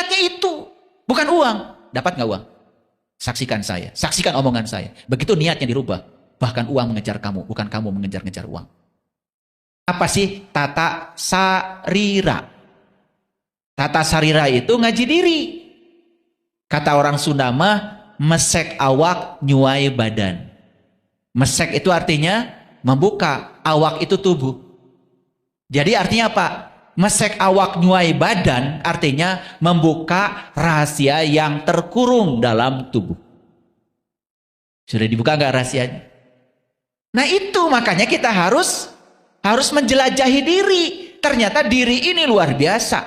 niatnya itu, bukan uang. Dapat nggak uang? Saksikan saya, saksikan omongan saya. Begitu niatnya dirubah, bahkan uang mengejar kamu, bukan kamu mengejar-ngejar uang. Apa sih tata sarira? Tata sarira itu ngaji diri. Kata orang Sunda mah, mesek awak nyuai badan. Mesek itu artinya membuka, awak itu tubuh. Jadi artinya apa? Mesek awak nyuai badan artinya membuka rahasia yang terkurung dalam tubuh. Sudah dibuka nggak rahasianya? Nah itu makanya kita harus menjelajahi diri. Ternyata diri ini luar biasa.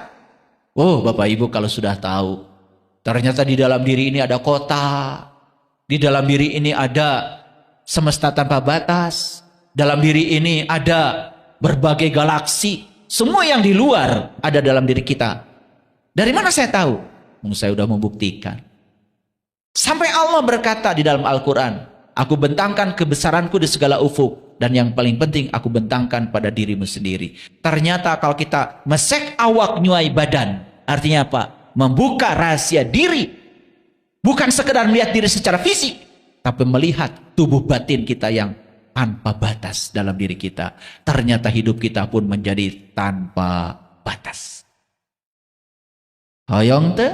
Oh Bapak Ibu kalau sudah tahu, ternyata di dalam diri ini ada kota, di dalam diri ini ada semesta tanpa batas, dalam diri ini ada berbagai galaksi. Semua yang di luar ada dalam diri kita. Dari mana saya tahu? Saya sudah membuktikan. Sampai Allah berkata di dalam Al-Quran, aku bentangkan kebesaranku di segala ufuk. Dan yang paling penting, aku bentangkan pada dirimu sendiri. Ternyata kalau kita mesek awak nyuai badan, artinya apa? Membuka rahasia diri. Bukan sekedar melihat diri secara fisik, tapi melihat tubuh batin kita yang tanpa batas dalam diri kita. Ternyata hidup kita pun menjadi tanpa batas. Hoyong te?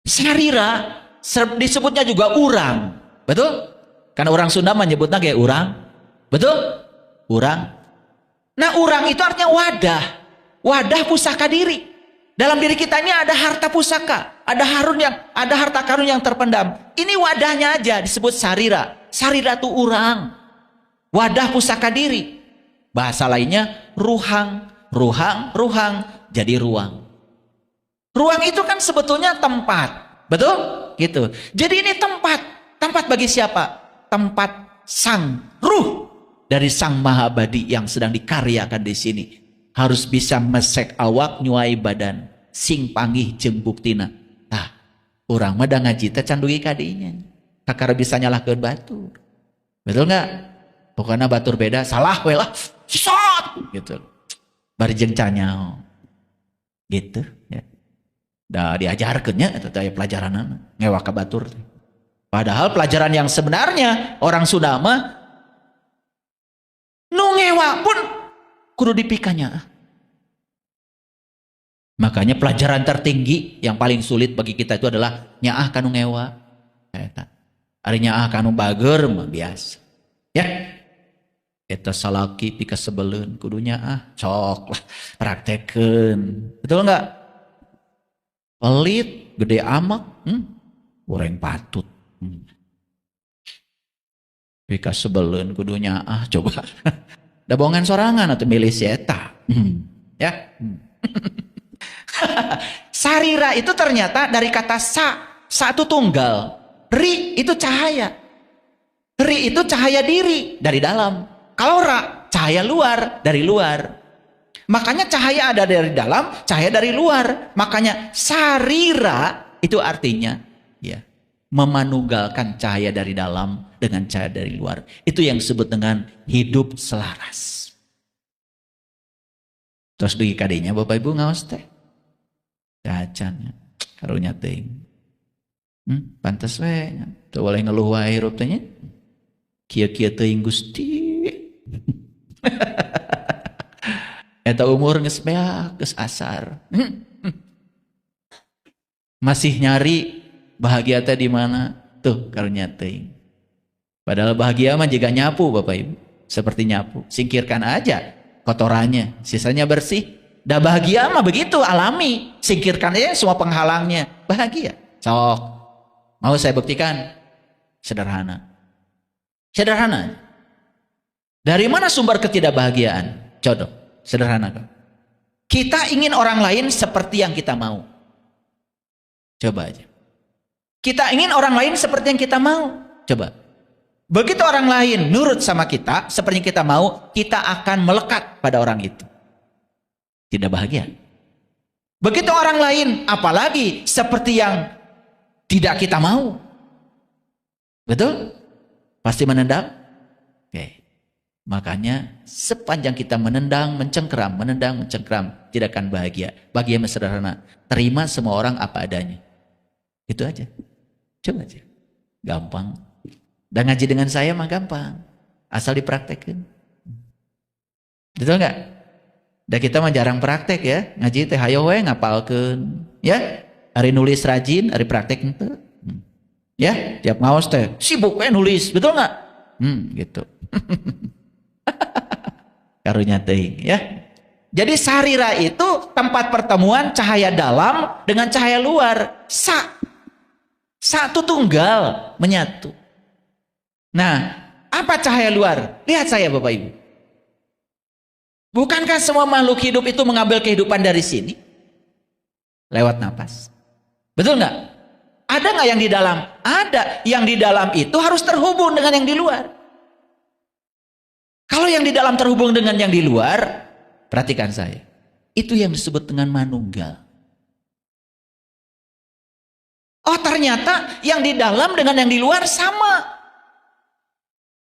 Sarira disebutnya juga urang. Betul? Karena orang Sunda menyebutnya kayak urang. Betul? Urang. Nah urang itu artinya wadah. Wadah pusaka diri. Dalam diri kita ini ada harta pusaka. Ada harta karun yang terpendam. Ini wadahnya aja disebut sarira. Sarira itu urang. Wadah pusaka diri. Bahasa lainnya ruhang. Ruhang jadi ruang. Ruang itu kan sebetulnya tempat. Betul? Gitu. Jadi ini tempat. Tempat bagi siapa? Tempat sang ruh dari sang Maha Abadi yang sedang dikaryakan di sini. Harus bisa mesek awak nyuai badan. Sing panggih jeung buktina. Nah, orang mah da ngaji teh candugi kadinya. Kakara bisa nyalahkeun batur. Betul nggak? Pokoknya batur beda, salah we lah. Sisot gitu. Bari jeung canyao. Gitu ya. Da diajarkeunnya eta teh pelajaranna ngewak ka batur teh. Padahal pelajaran yang sebenarnya orang Sunda mah nu ngewa pun kudu dipikanya. Makanya pelajaran tertinggi yang paling sulit bagi kita itu adalah nyaah kanu ngewa. Ari nyaah kanu bager mah biasa. Ya. Eta salaki pika sebeleun kudu nyaah, sok lah praktekeun. Betul enggak? Pelit, gede amak, goreng patut. Pika sebeleun kudu nyaah, coba. Da bohongan sorangan atau milih si eta. Ya. Sarira itu ternyata dari kata sa itu tunggal, ri itu cahaya, ri itu cahaya diri dari dalam, kalau ra cahaya luar dari luar. Makanya cahaya ada dari dalam, cahaya dari luar. Makanya sarira itu artinya ya memanunggalkan cahaya dari dalam dengan cahaya dari luar. Itu yang disebut dengan hidup selaras. Terus dugi kadinya Bapak Ibu ngaos teh. Cacan karunya teuing. Pantes we teu boleh ngeluh wae hirup teh nya. Kieu-kieu teuing Gusti. Eta umur geus beak, geus asar. Masih nyari bahagia teh di mana? Tuh karunya teuing. Padahal bahagia mah juga nyapu Bapak Ibu. Seperti nyapu, singkirkan aja kotorannya, sisanya bersih. Dah bahagia mah begitu alami, singkirkan aja semua penghalangnya, bahagia. Sok, mau saya buktikan? Sederhana. Sederhana. Dari mana sumber ketidakbahagiaan? Contoh, sederhana kan? Kita ingin orang lain seperti yang kita mau. Coba aja. Kita ingin orang lain seperti yang kita mau. Coba. Begitu orang lain nurut sama kita, seperti yang kita mau, kita akan melekat pada orang itu. Tidak bahagia. Begitu orang lain, apalagi seperti yang tidak kita mau. Betul? Pasti menendang? Oke. Makanya sepanjang kita menendang, mencengkeram, tidak akan bahagia. Bahagia yang sederhana, terima semua orang apa adanya. Itu aja. Coba aja. Gampang. Dan ngaji dengan saya mah gampang. Asal dipraktekkan. Betul nggak? Dan kita mah jarang praktek ya. Ngaji teh hayo we ngapalkeun. Ya. Hari nulis rajin, hari praktek ente. Ya, tiap ngaos teh sibuk we nulis, betul nggak? Gitu. Karunya teuing ya. Jadi sarira itu tempat pertemuan cahaya dalam dengan cahaya luar. Satu tunggal menyatu. Nah, apa cahaya luar? Lihat saya Bapak Ibu. Bukankah semua makhluk hidup itu mengambil kehidupan dari sini? Lewat napas. Betul nggak? Ada nggak yang di dalam? Ada. Yang di dalam itu harus terhubung dengan yang di luar. Kalau yang di dalam terhubung dengan yang di luar, perhatikan saya. Itu yang disebut dengan manunggal. Oh ternyata yang di dalam dengan yang di luar sama.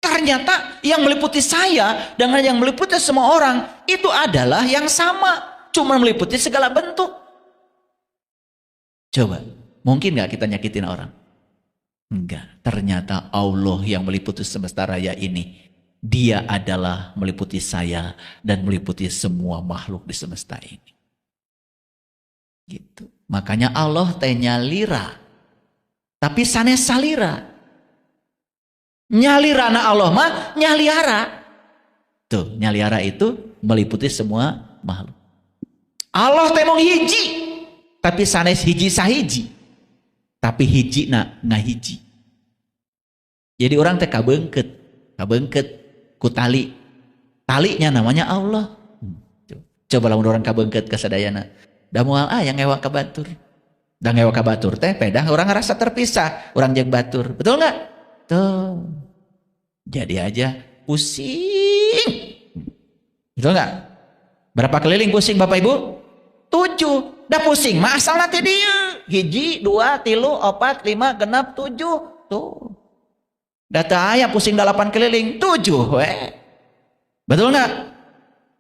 Ternyata yang meliputi saya dengan yang meliputi semua orang itu adalah yang sama. Cuma meliputi segala bentuk. Coba, mungkin gak kita nyakitin orang? Enggak, ternyata Allah yang meliputi semesta raya ini. Dia adalah meliputi saya dan meliputi semua makhluk di semesta ini. Gitu. Makanya Allah teh nyalira. Tapi sanes salira. Nyalirana Allah mah nyaliara. Tuh, nyaliara itu meliputi semua makhluk. Allah teh mong hiji. Tapi sanes hiji sahiji. Tapi hiji na ngahiji. Jadi orang teh kabeungkeut ku tali. Talinya namanya Allah. Coba lamun orang kabeungkeut ka sadayana. Da moal yang ngewa ka batur. Da ngewa ka batur teh pedah orang ngerasa terpisah orang jeung batur. Betul enggak? Tuh. Jadi aja pusing. Betul enggak? Berapa keliling pusing Bapak Ibu? 7. Dah pusing mah asal nanti dia. 1, 2, 3, 4, 5, 6, 7. Tuh. Data aya pusing 8 keliling 7 we. Betul enggak?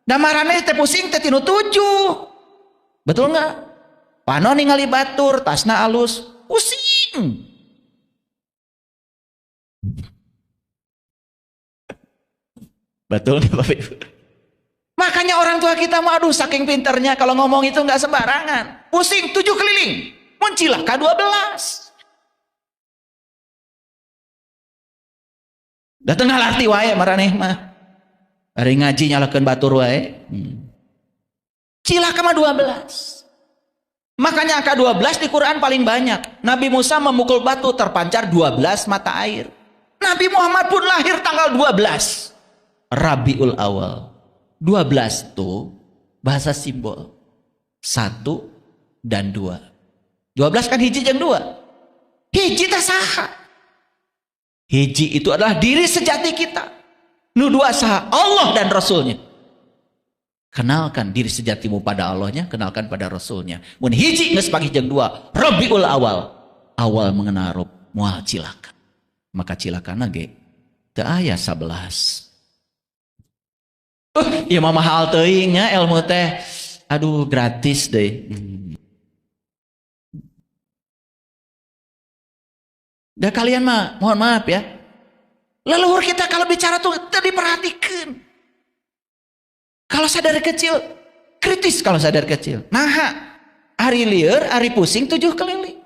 Da marane teh pusing teh tinu 7. Betul enggak? Pano ningali batur tasna alus pusing. Betul enggak Bapak Ibu? Makanya orang tua kita mah aduh saking pinternya kalau ngomong itu enggak sembarangan. Pusing 7 keliling. Muncilah K12. Da teu ngalarti wae maraneh mah. Ari ngaji nyalakeun batur wae. Cilaka mah 12. Makanya angka 12 di Quran paling banyak. Nabi Musa memukul batu terpancar 12 mata air. Nabi Muhammad pun lahir tanggal 12 Rabiul Awal. 12 tuh bahasa simbol. 1 dan 2. 12 kan hiji jeung 2. Hiji teh saha? Hiji itu adalah diri sejati kita. Nu 2 saha? Allah dan Rasulnya. Kenalkan diri sejatimu pada Allahnya, kenalkan pada Rasulnya. Mun hiji geus pagi jeung 2, Rabiul Awal. Awal mengenal Rob, moal cilaka. Maka cilakana ge teu aya 11. Ieu mah mahal teuing nya ilmu teh. Aduh gratis deh. Dah kalian mah mohon maaf ya. Leluhur kita kalau bicara tuh tadi perhatikan. Kalau sadar kecil, kritis kalau sadar kecil. Nah, hari lieur, hari pusing 7 keliling.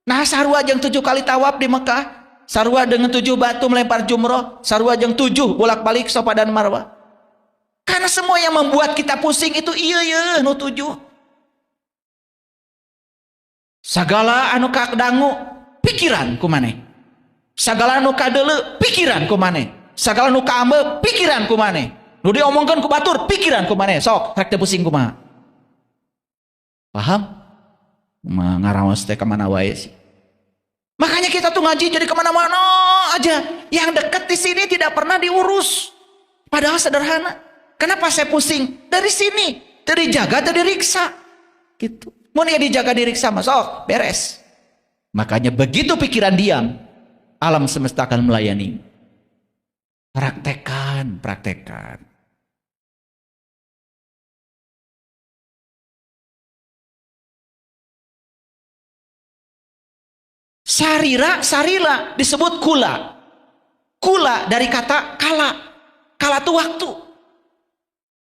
Nah, sarua jeung 7 kali tawaf di Mekah. Sarua dengan 7 batu melempar jumroh. Sarua jeung 7 bolak-balik Safa dan Marwah. Karena semua yang membuat kita pusing itu iya nu 7. Sagala anu kadangu pikiran ku maneh. Sagala anu kadeuleu pikiran ku maneh. Sagala anu kaambe pikiran ku maneh. Nu diomongkeun ku batur pikiran ku maneh. Sok rek teu pusing kumaha. Paham? Ngaraos teh ka mana wae sih. Makanya kita tuh ngaji jadi kemana-mana aja. Yang dekat di sini tidak pernah diurus. Padahal sederhana. Kenapa saya pusing? Dari sini. Dari jaga, dari riksa. Gitu. Mau ya dijaga, diriksa, masuk beres. Makanya begitu pikiran diam, alam semesta akan melayani. Praktekan. Sarira, sarila disebut kula. Kula dari kata kala. Kala itu waktu.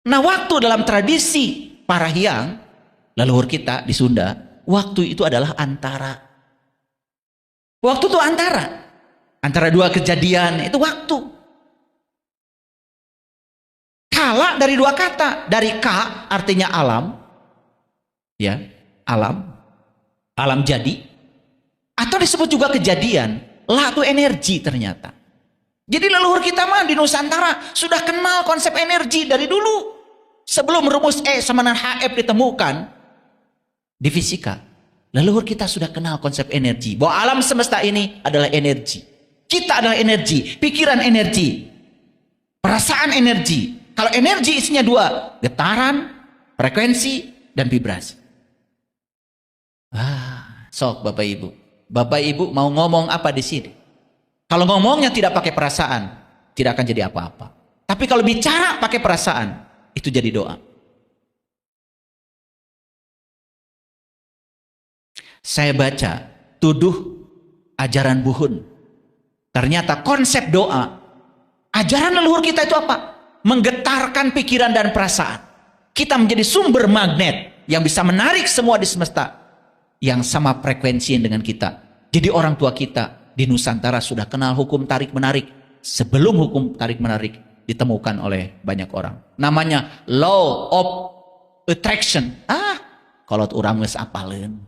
Nah, waktu dalam tradisi para Hyang, leluhur kita di Sunda, waktu itu adalah antara. Waktu itu antara. Antara dua kejadian, itu waktu. Kala dari dua kata. Dari ka artinya alam. Ya, alam. Alam jadi. Atau disebut juga kejadian. La itu energi ternyata. Jadi leluhur kita mah di Nusantara sudah kenal konsep energi dari dulu. Sebelum rumus E sama dengan HF ditemukan di fisika. Leluhur kita sudah kenal konsep energi. Bahwa alam semesta ini adalah energi. Kita adalah energi. Pikiran energi. Perasaan energi. Kalau energi isinya dua. Getaran, frekuensi, dan vibrasi. Sok Bapak Ibu. Bapak Ibu mau ngomong apa di sini? Kalau ngomongnya tidak pakai perasaan, tidak akan jadi apa-apa. Tapi kalau bicara pakai perasaan, itu jadi doa. Saya baca tuduh ajaran Buhun. Ternyata konsep doa, ajaran leluhur kita itu apa? Menggetarkan pikiran dan perasaan. Kita menjadi sumber magnet yang bisa menarik semua di semesta yang sama frekuensi dengan kita. Jadi orang tua kita di Nusantara sudah kenal hukum tarik-menarik sebelum hukum tarik-menarik ditemukan oleh banyak orang. Namanya law of attraction. Kalau orang geus apaleun.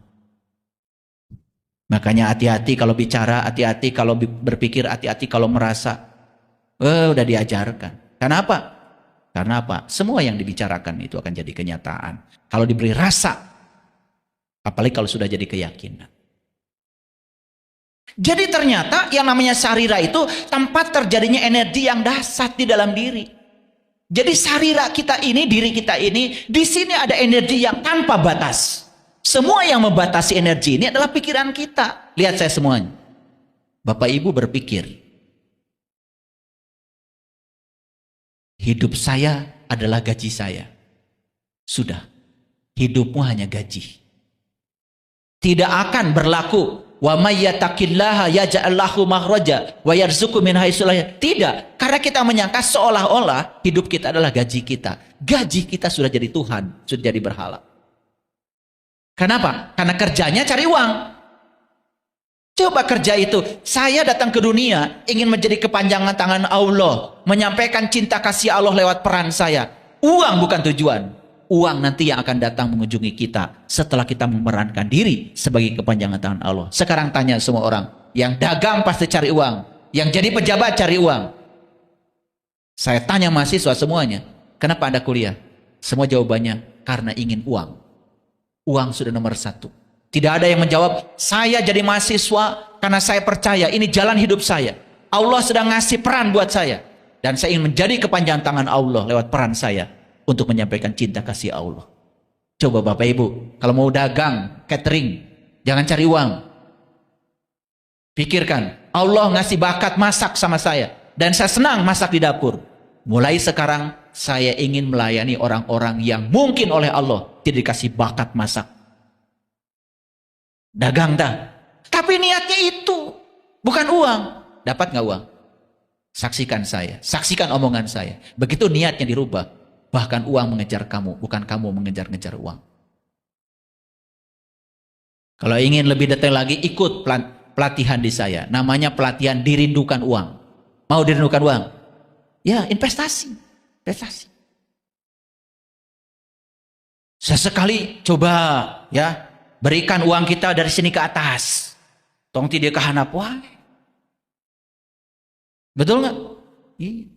Makanya hati-hati kalau bicara, hati-hati kalau berpikir, hati-hati kalau merasa. Udah diajarkan. Kenapa? Karena apa? Semua yang dibicarakan itu akan jadi kenyataan. Kalau diberi rasa, apalagi kalau sudah jadi keyakinan. Jadi ternyata yang namanya sarira itu tempat terjadinya energi yang dahsyat di dalam diri. Jadi sarira kita ini, diri kita ini, di sini ada energi yang tanpa batas. Semua yang membatasi energi ini adalah pikiran kita. Lihat saya semuanya. Bapak Ibu berpikir, hidup saya adalah gaji saya. Sudah, hidupmu hanya gaji. Tidak akan berlaku wa may yattaqillaha yaj'al lahu makhraja wa yarzuqhu min haitsu la yahtasib. Tidak, karena kita menyangka seolah-olah hidup kita adalah gaji kita. Gaji kita sudah jadi Tuhan, sudah jadi berhala. Kenapa? Karena kerjanya cari uang. Coba kerja itu, saya datang ke dunia ingin menjadi kepanjangan tangan Allah, menyampaikan cinta kasih Allah lewat peran saya. Uang bukan tujuan. Uang nanti yang akan datang mengunjungi kita setelah kita memerankan diri sebagai kepanjangan tangan Allah. Sekarang tanya semua orang, yang dagang pasti cari uang, yang jadi pejabat cari uang. Saya tanya mahasiswa semuanya, kenapa Anda kuliah? Semua jawabannya, karena ingin uang. Uang sudah nomor satu. Tidak ada yang menjawab, saya jadi mahasiswa karena saya percaya ini jalan hidup saya. Allah sedang ngasih peran buat saya. Dan saya ingin menjadi kepanjangan tangan Allah lewat peran saya untuk menyampaikan cinta kasih Allah. Coba Bapak Ibu, kalau mau dagang, catering, jangan cari uang. Pikirkan, Allah ngasih bakat masak sama saya. Dan saya senang masak di dapur. Mulai sekarang, saya ingin melayani orang-orang yang mungkin oleh Allah tidak dikasih bakat masak. Dagang dah. Tapi niatnya itu, bukan uang. Dapat nggak uang? Saksikan saya, saksikan omongan saya. Begitu niatnya dirubah. Bahkan uang mengejar kamu, bukan kamu mengejar-ngejar uang. Kalau ingin lebih detail lagi, ikut pelatihan di saya. Namanya pelatihan dirindukan uang. Mau dirindukan uang? Ya, investasi. Investasi. Sesekali coba ya, berikan uang kita dari sini ke atas. Tong tidak ke handap wae. Betul nggak? Iya.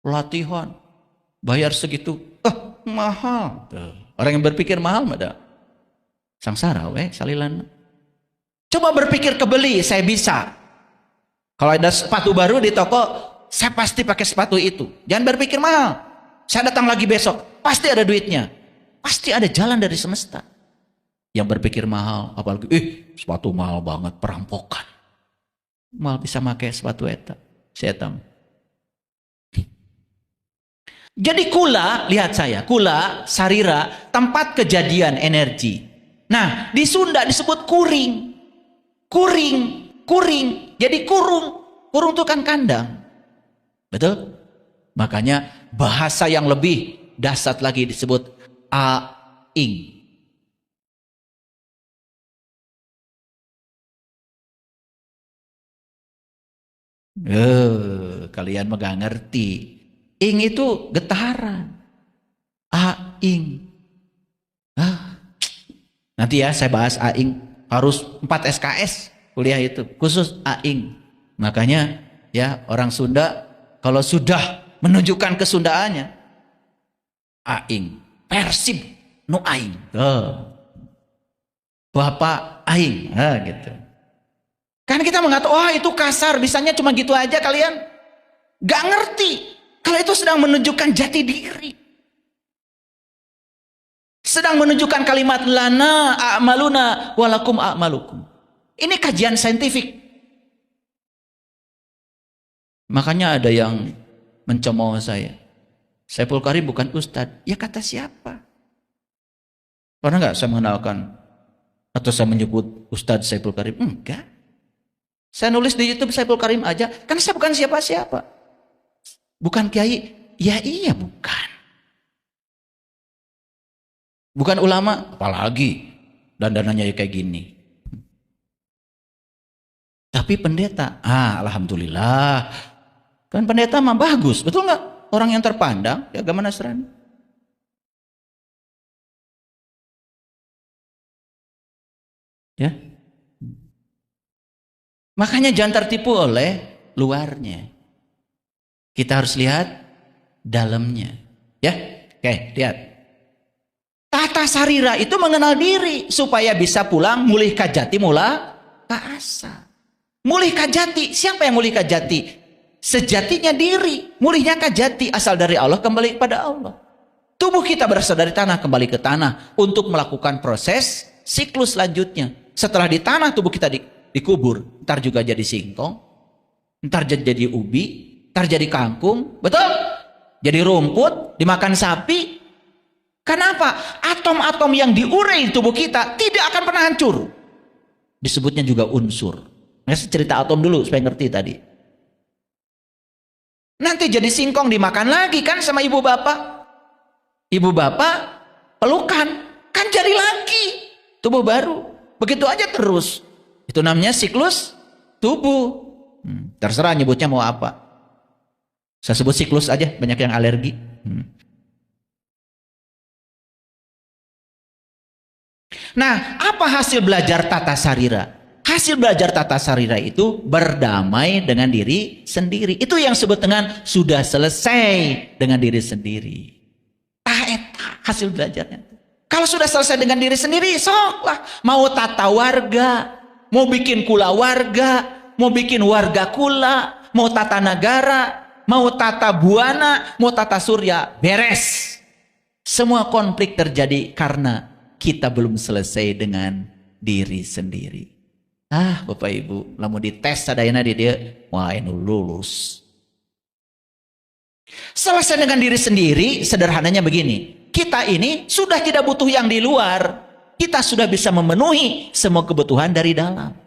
Pelatihan. Bayar segitu, mahal. Orang yang berpikir mahal ada sangsara, salilan. Coba berpikir kebeli, saya bisa. Kalau ada sepatu baru di toko, saya pasti pakai sepatu itu. Jangan berpikir mahal. Saya datang lagi besok, pasti ada duitnya. Pasti ada jalan dari semesta. Yang berpikir mahal, apalagi, sepatu mahal banget, perampokan. Mal bisa pakai sepatu eta, saya tahu. Jadi kula, lihat saya, kula, sarira, tempat kejadian energi. Nah, di Sunda disebut kuring. kuring. Jadi kurung. Kurung itu kan kandang. Betul? Makanya bahasa yang lebih dahsyat lagi disebut aing. Kalian mah gak ngerti. Ing itu getaran. Aing. Nanti ya saya bahas aing. Harus 4 SKS kuliah itu. Khusus aing. Makanya ya orang Sunda kalau sudah menunjukkan kesundaannya aing, persib nu aing. Bapak aing, gitu. Kan kita mengatakan, wah itu kasar, bisanya cuma gitu aja kalian. Gak ngerti. Kalau itu sedang menunjukkan jati diri. Sedang menunjukkan kalimat lana a'maluna walakum a'malukum. Ini kajian saintifik. Makanya ada yang mencemooh saya. Saiful Karim bukan ustadz. Ya kata siapa? Pernah nggak saya mengenalkan atau saya menyebut Ustadz Saiful Karim? Enggak. Saya nulis di YouTube Saiful Karim aja. Kan saya bukan siapa-siapa. Bukan kiai. Ya iya bukan. Bukan ulama. Apalagi dandanannya kayak gini. Tapi pendeta. Alhamdulillah. Kan pendeta mah bagus. Betul nggak? Orang yang terpandang di agama Nasrani. Ya. Makanya jangan tertipu oleh luarnya. Kita harus lihat dalamnya. Ya. Oke, lihat. Tata sarira itu mengenal diri supaya bisa pulang mulih kajati mula kaasa. Mulih kajati, siapa yang mulih kajati? Sejatinya diri, mulihnya kajati asal dari Allah kembali kepada Allah. Tubuh kita berasal dari tanah kembali ke tanah untuk melakukan proses siklus selanjutnya. Setelah di tanah tubuh kita dikubur, ntar juga jadi singkong, ntar jadi ubi, ntar jadi kangkung, betul? Jadi rumput, dimakan sapi. Kenapa? Atom-atom yang diurai di tubuh kita tidak akan pernah hancur. Disebutnya juga unsur. Saya cerita atom dulu supaya ngerti tadi. Nanti jadi singkong dimakan lagi kan sama ibu bapak. Ibu bapak pelukan, kan jadi lagi tubuh baru. Begitu aja terus. Itu namanya siklus tubuh. Terserah nyebutnya mau apa. Saya sebut siklus aja, banyak yang alergi. Nah, apa hasil belajar tata sarira? Hasil belajar tata sarira itu berdamai dengan diri sendiri. Itu yang disebut dengan sudah selesai dengan diri sendiri. Hasil belajarnya. Kalau sudah selesai dengan diri sendiri, soklah. Mau tata warga, mau bikin kula warga, mau bikin warga kula, mau tata negara, mau tata buana, mau tata surya, beres. Semua konflik terjadi karena kita belum selesai dengan diri sendiri. Bapak ibu, lamun dites sadayana di dia, wah ini lulus. Selesai dengan diri sendiri, sederhananya begini. Kita ini sudah tidak butuh yang di luar. Kita sudah bisa memenuhi semua kebutuhan dari dalam.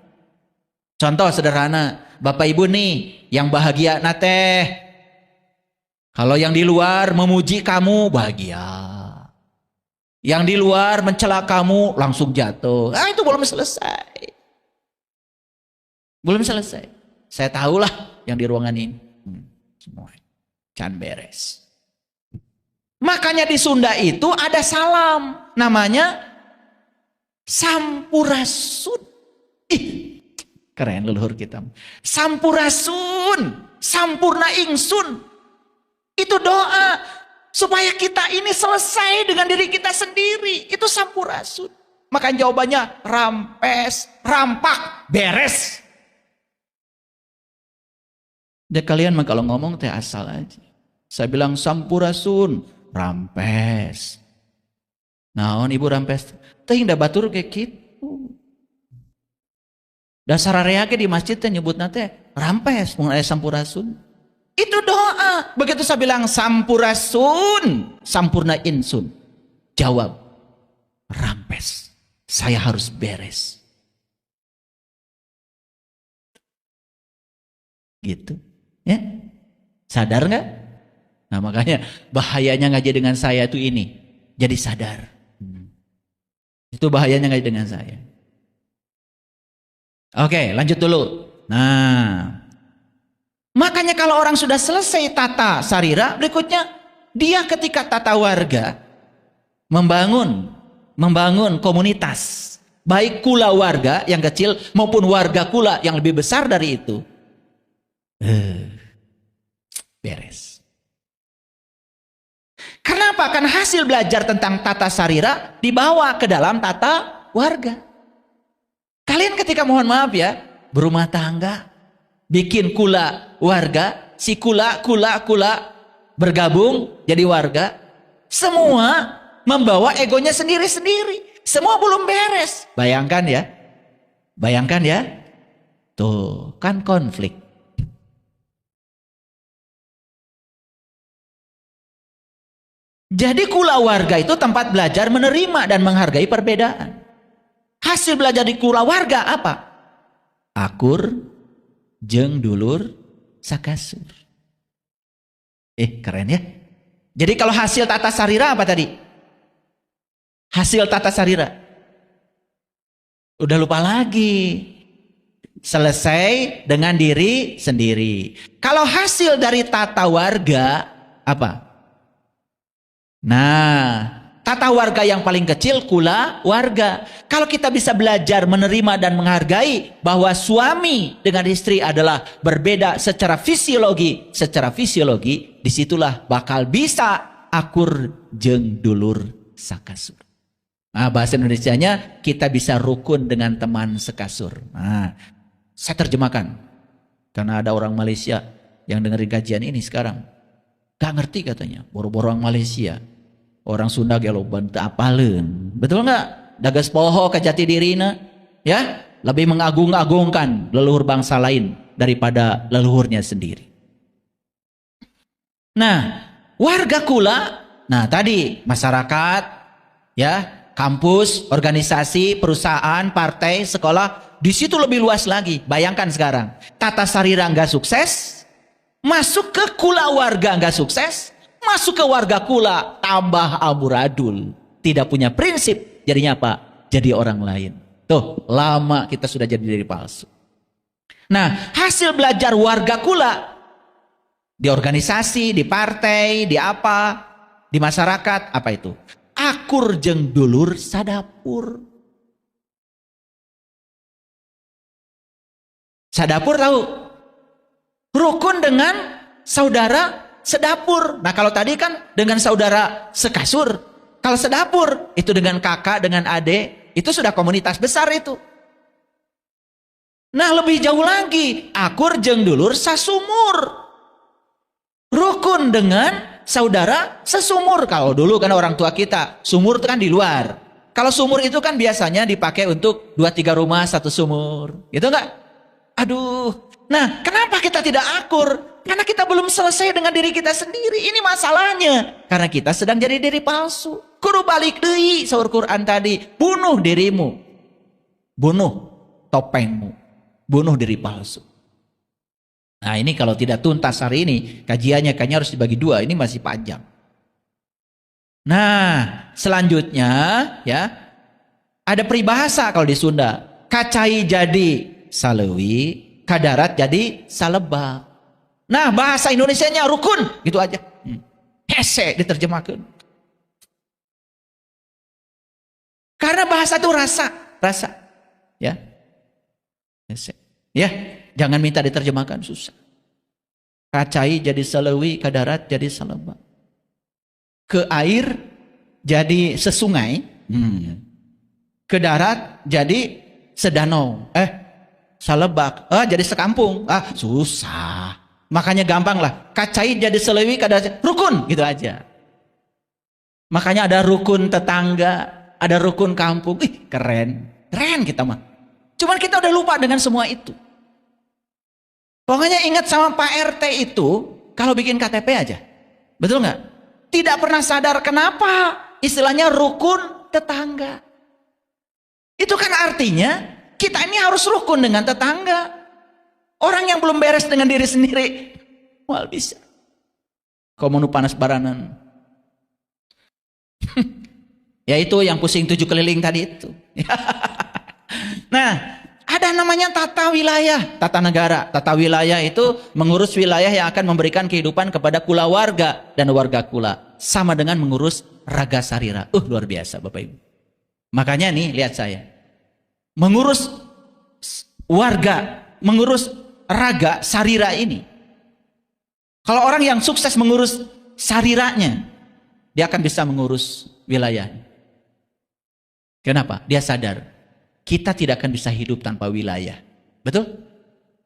Contoh sederhana, Bapak ibu nih, yang bahagia nate. Kalau yang di luar memuji kamu, bahagia. Yang di luar mencela kamu, langsung jatuh. Itu belum selesai. Belum selesai. Saya tahulah yang di ruangan ini. Semua can beres. Makanya di Sunda itu ada salam. Namanya Sampurasun. Keren leluhur kita. Sampurasun. Sampurna ingsun. Itu doa. Supaya kita ini selesai dengan diri kita sendiri. Itu Sampurasun. Makanya jawabannya rampes, rampak, beres. Dan kalian kalau ngomong teh asal aja. Saya bilang Sampurasun, rampes. Naon ibu rampes? Teh indah batur kayak gitu. Dasar area di masjid teh nyebutna teh rampes, mun aya Sampurasun. Itu doa. Begitu saya bilang Sampurasun, sampurna insun. Jawab, rampes. Saya harus beres. Gitu. Ya. Sadar nggak? Nah makanya bahayanya ngaji dengan saya itu ini. Jadi sadar. Itu bahayanya ngaji dengan saya. Oke, lanjut dulu. Nah, makanya kalau orang sudah selesai tata sarira, berikutnya dia ketika tata warga membangun komunitas, baik kula warga yang kecil maupun warga kula yang lebih besar dari itu. Beres. Kenapa? Karena hasil belajar tentang tata sarira dibawa ke dalam tata warga. Kalian ketika mohon maaf ya, berumah tangga, bikin kula warga, si kula bergabung jadi warga, semua membawa egonya sendiri-sendiri. Semua belum beres. Bayangkan ya. Tuh, kan konflik. Jadi kula warga itu tempat belajar menerima dan menghargai perbedaan. Hasil belajar di kula warga apa? Akur, jeung dulur, sakasur. Keren ya. Jadi kalau hasil tata sarira apa tadi? Hasil tata sarira. Udah lupa lagi. Selesai dengan diri sendiri. Kalau hasil dari tata warga apa? Nah, tata warga yang paling kecil kula warga. Kalau kita bisa belajar menerima dan menghargai bahwa suami dengan istri adalah berbeda secara fisiologi, disitulah bakal bisa akur jeung dulur sakasur. Nah, bahasa Indonesianya kita bisa rukun dengan teman sekasur. Nah, saya terjemahkan karena ada orang Malaysia yang dengerin kajian ini sekarang. Gak ngerti katanya, boro-boro orang Malaysia. Orang Sunda gelo banta apaleun. Betul nggak? Dagas poho ke jati dirina, ya, lebih mengagung-agungkan leluhur bangsa lain daripada leluhurnya sendiri. Nah, warga kula, nah tadi masyarakat, ya, kampus, organisasi, perusahaan, partai, sekolah, di situ lebih luas lagi. Bayangkan sekarang, tata sarira nggak sukses, masuk ke kula warga nggak sukses. Masuk ke warga kula, tambah amburadul. Tidak punya prinsip, jadinya apa? Jadi orang lain. Tuh, lama kita sudah jadi diri palsu. Nah, hasil belajar warga kula, di organisasi, di partai, di apa, di masyarakat, apa itu? Akur jeung dulur sadapur. Sadapur tahu? Rukun dengan saudara sedapur. Nah kalau tadi kan dengan saudara sekasur. Kalau sedapur itu dengan kakak, dengan adik. Itu sudah komunitas besar itu. Nah lebih jauh lagi. Akur jeung dulur sasumur. Rukun dengan saudara sesumur. Kalau dulu kan orang tua kita. Sumur itu kan di luar. Kalau sumur itu kan biasanya dipakai untuk 2-3 rumah satu sumur. Gitu enggak? Aduh. Nah kenapa kita tidak akur? Karena kita belum selesai dengan diri kita sendiri. Ini masalahnya. Karena kita sedang jadi diri palsu. Kudu balik deui saur Quran tadi. Bunuh dirimu. Bunuh topengmu. Bunuh diri palsu. Nah ini kalau tidak tuntas hari ini. Kajiannya kayaknya harus dibagi 2. Ini masih panjang. Nah selanjutnya ya. Ada peribahasa kalau di Sunda. Kacai jadi salewi. Kadarat jadi salebak. Nah bahasa Indonesianya rukun gitu aja. Hese diterjemahkan. Karena bahasa itu rasa, ya. Hese. Ya, jangan minta diterjemahkan susah. Kacai jadi salewi, kadarat jadi salebak. Ke air jadi sesungai, ke darat jadi sedanau. Salebak, jadi sekampung. Susah. Makanya gampang lah. Kacai jadi selewi, kadang rukun gitu aja. Makanya ada rukun tetangga, ada rukun kampung. Keren kita mah. Cuman kita udah lupa dengan semua itu. Pokoknya ingat sama Pak RT itu kalau bikin KTP aja. Betul nggak? Tidak pernah sadar kenapa istilahnya rukun tetangga. Itu kan artinya kita ini harus rukun dengan tetangga. Orang yang belum beres dengan diri sendiri, wal bisa. Kau mau panas baranan. Ya itu yang pusing 7 keliling tadi itu. Nah, ada namanya tata wilayah, tata negara. Tata wilayah itu mengurus wilayah yang akan memberikan kehidupan kepada kula warga dan warga kula. Sama dengan mengurus raga sarira. Luar biasa Bapak Ibu. Makanya nih, lihat saya. Mengurus warga, mengurus raga sarira ini. Kalau orang yang sukses mengurus sariranya, dia akan bisa mengurus wilayahnya. Kenapa? Dia sadar kita tidak akan bisa hidup tanpa wilayah. Betul?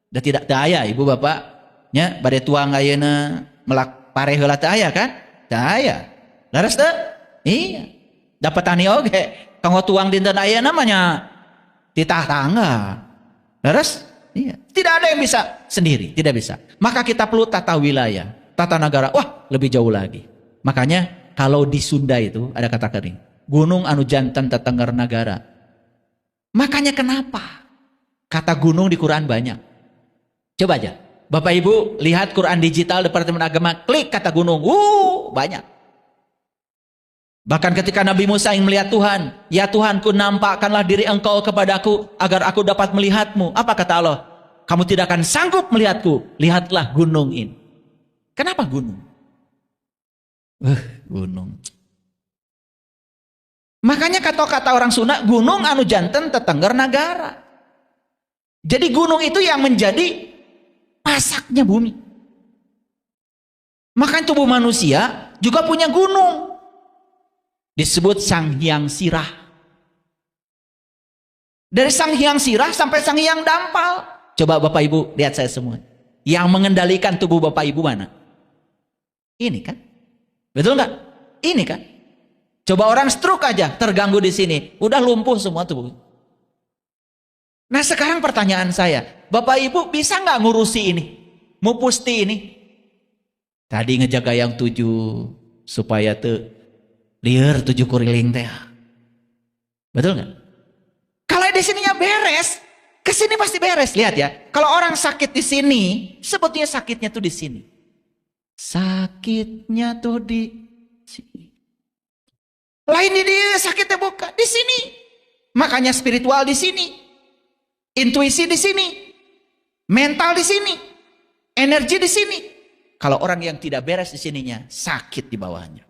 Dan tidak daya ibu bapaknya pada tuang ayeuna melak pare heula teu aya kan? Teu aya. Laras teu? Iya. Dapat tani oge. Kanggo tuang dinten ayeuna namanya titah tangga. Laras? Iya. Tidak ada yang bisa sendiri, tidak bisa. Maka kita perlu tata wilayah, tata negara. Wah, lebih jauh lagi. Makanya kalau di Sunda itu ada kata kering, gunung anu jantan tetengger nagara. Makanya kenapa kata gunung di Quran banyak. Coba aja Bapak Ibu lihat Quran digital Departemen Agama, klik kata gunung, banyak. Bahkan ketika Nabi Musa ingin melihat Tuhan, ya Tuhanku, nampakkanlah diri engkau kepadaku agar aku dapat melihatmu. Apa kata Allah? Kamu tidak akan sanggup melihatku, lihatlah gunung ini. Kenapa gunung? Gunung. Makanya kata-kata orang Sunda, gunung anu janten tetengger nagara. Jadi gunung itu yang menjadi pasaknya bumi. Maka tubuh manusia juga punya gunung. Disebut Sang Hyang Sirah. Dari Sang Hyang Sirah sampai Sang Hyang Dampal. Coba Bapak Ibu lihat saya semua. Yang mengendalikan tubuh Bapak Ibu mana? Ini kan? Betul nggak? Ini kan? Coba orang stroke aja terganggu di sini, udah lumpuh semua tubuh. Nah sekarang pertanyaan saya, Bapak Ibu bisa nggak ngurusi ini, mupusti ini? Tadi ngejaga yang 7 supaya liar 7 kuriling teh. Betul nggak? Kalau di sininya beres, ke sini pasti beres. Lihat ya, kalau orang sakit di sini, sebetulnya sakitnya tuh di sini. Sakitnya tuh di sini. Lain di dia sakitnya bukan di sini. Makanya spiritual di sini, intuisi di sini, mental di sini, energi di sini. Kalau orang yang tidak beres di sininya, sakit di bawahnya.